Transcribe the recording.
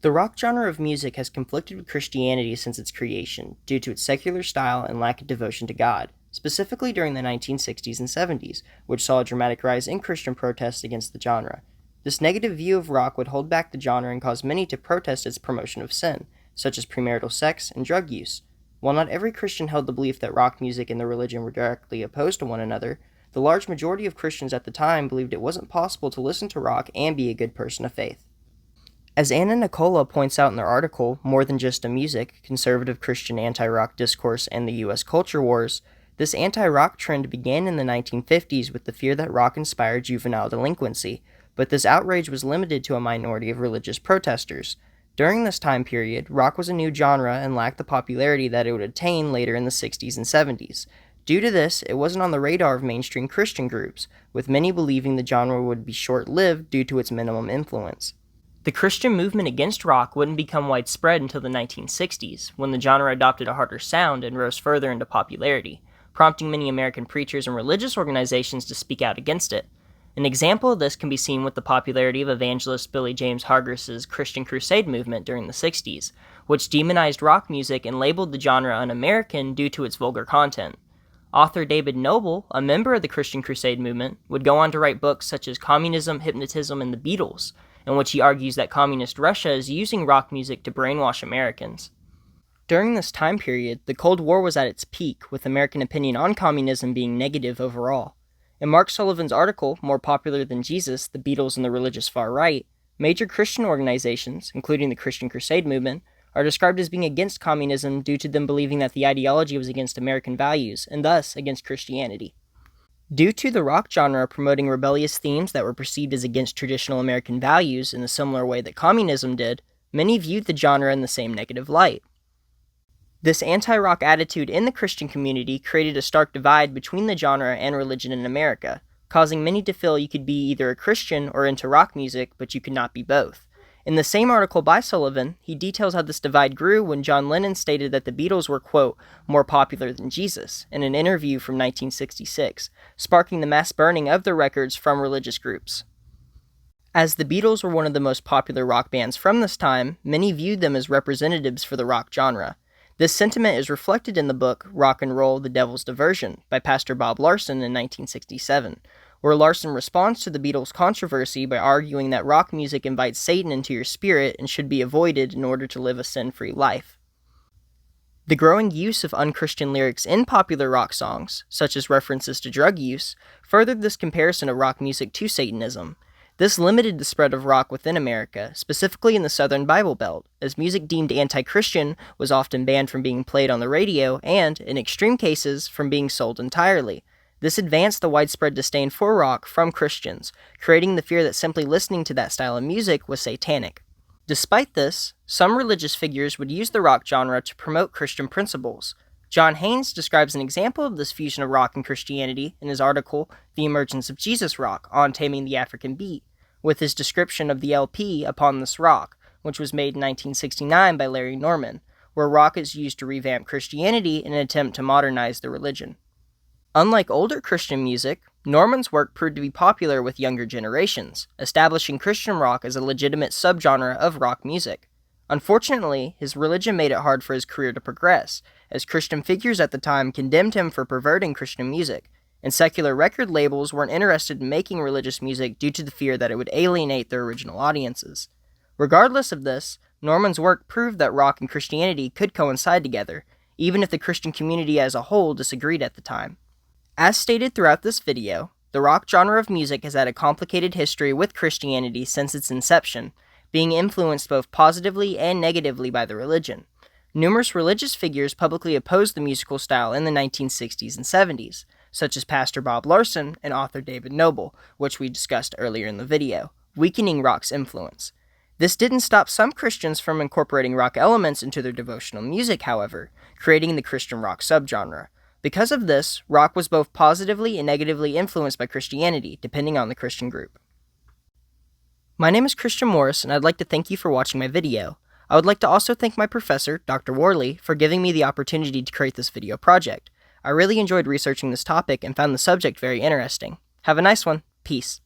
The rock genre of music has conflicted with Christianity since its creation, due to its secular style and lack of devotion to God, specifically during the 1960s and 70s, which saw a dramatic rise in Christian protests against the genre. This negative view of rock would hold back the genre and cause many to protest its promotion of sin, such as premarital sex and drug use. While not every Christian held the belief that rock music and their religion were directly opposed to one another, the large majority of Christians at the time believed it wasn't possible to listen to rock and be a good person of faith. As Anna Nicola points out in their article, More Than Just a Music, Conservative Christian Anti-Rock Discourse and the U.S. Culture Wars, this anti-rock trend began in the 1950s with the fear that rock inspired juvenile delinquency, but this outrage was limited to a minority of religious protesters. During this time period, rock was a new genre and lacked the popularity that it would attain later in the 60s and 70s. Due to this, it wasn't on the radar of mainstream Christian groups, with many believing the genre would be short-lived due to its minimum influence. The Christian movement against rock wouldn't become widespread until the 1960s, when the genre adopted a harder sound and rose further into popularity, prompting many American preachers and religious organizations to speak out against it. An example of this can be seen with the popularity of evangelist Billy James Hargriss's Christian Crusade movement during the 60s, which demonized rock music and labeled the genre un-American due to its vulgar content. Author David Noble, a member of the Christian Crusade movement, would go on to write books such as Communism, Hypnotism, and the Beatles, in which he argues that communist Russia is using rock music to brainwash Americans. During this time period, the Cold War was at its peak, with American opinion on communism being negative overall. In Mark Sullivan's article, More Popular Than Jesus, The Beatles and the Religious Far Right, major Christian organizations, including the Christian Crusade movement, are described as being against communism due to them believing that the ideology was against American values, and thus against Christianity. Due to the rock genre promoting rebellious themes that were perceived as against traditional American values in a similar way that communism did, many viewed the genre in the same negative light. This anti-rock attitude in the Christian community created a stark divide between the genre and religion in America, causing many to feel you could be either a Christian or into rock music, but you could not be both. In the same article by Sullivan, he details how this divide grew when John Lennon stated that the Beatles were, quote, more popular than Jesus, in an interview from 1966, sparking the mass burning of their records from religious groups. As the Beatles were one of the most popular rock bands from this time, many viewed them as representatives for the rock genre. This sentiment is reflected in the book Rock and Roll, The Devil's Diversion by Pastor Bob Larson in 1967, where Larson responds to the Beatles' controversy by arguing that rock music invites Satan into your spirit and should be avoided in order to live a sin-free life. The growing use of unchristian lyrics in popular rock songs, such as references to drug use, furthered this comparison of rock music to Satanism. This limited the spread of rock within America, specifically in the Southern Bible Belt, as music deemed anti-Christian was often banned from being played on the radio and, in extreme cases, from being sold entirely. This advanced the widespread disdain for rock from Christians, creating the fear that simply listening to that style of music was satanic. Despite this, some religious figures would use the rock genre to promote Christian principles. John Haynes describes an example of this fusion of rock and Christianity in his article, The Emergence of Jesus Rock, on Taming the African Beat, with his description of the LP Upon This Rock, which was made in 1969 by Larry Norman, where rock is used to revamp Christianity in an attempt to modernize the religion. Unlike older Christian music, Norman's work proved to be popular with younger generations, establishing Christian rock as a legitimate subgenre of rock music. Unfortunately, his religion made it hard for his career to progress, as Christian figures at the time condemned him for perverting Christian music, and secular record labels weren't interested in making religious music due to the fear that it would alienate their original audiences. Regardless of this, Norman's work proved that rock and Christianity could coincide together, even if the Christian community as a whole disagreed at the time. As stated throughout this video, the rock genre of music has had a complicated history with Christianity since its inception, being influenced both positively and negatively by the religion. Numerous religious figures publicly opposed the musical style in the 1960s and 70s, such as Pastor Bob Larson and author David Noble, which we discussed earlier in the video, weakening rock's influence. This didn't stop some Christians from incorporating rock elements into their devotional music, however, creating the Christian rock subgenre. Because of this, rock was both positively and negatively influenced by Christianity, depending on the Christian group. My name is Christian Morris, and I'd like to thank you for watching my video. I would like to also thank my professor, Dr. Worley, for giving me the opportunity to create this video project. I really enjoyed researching this topic and found the subject very interesting. Have a nice one. Peace.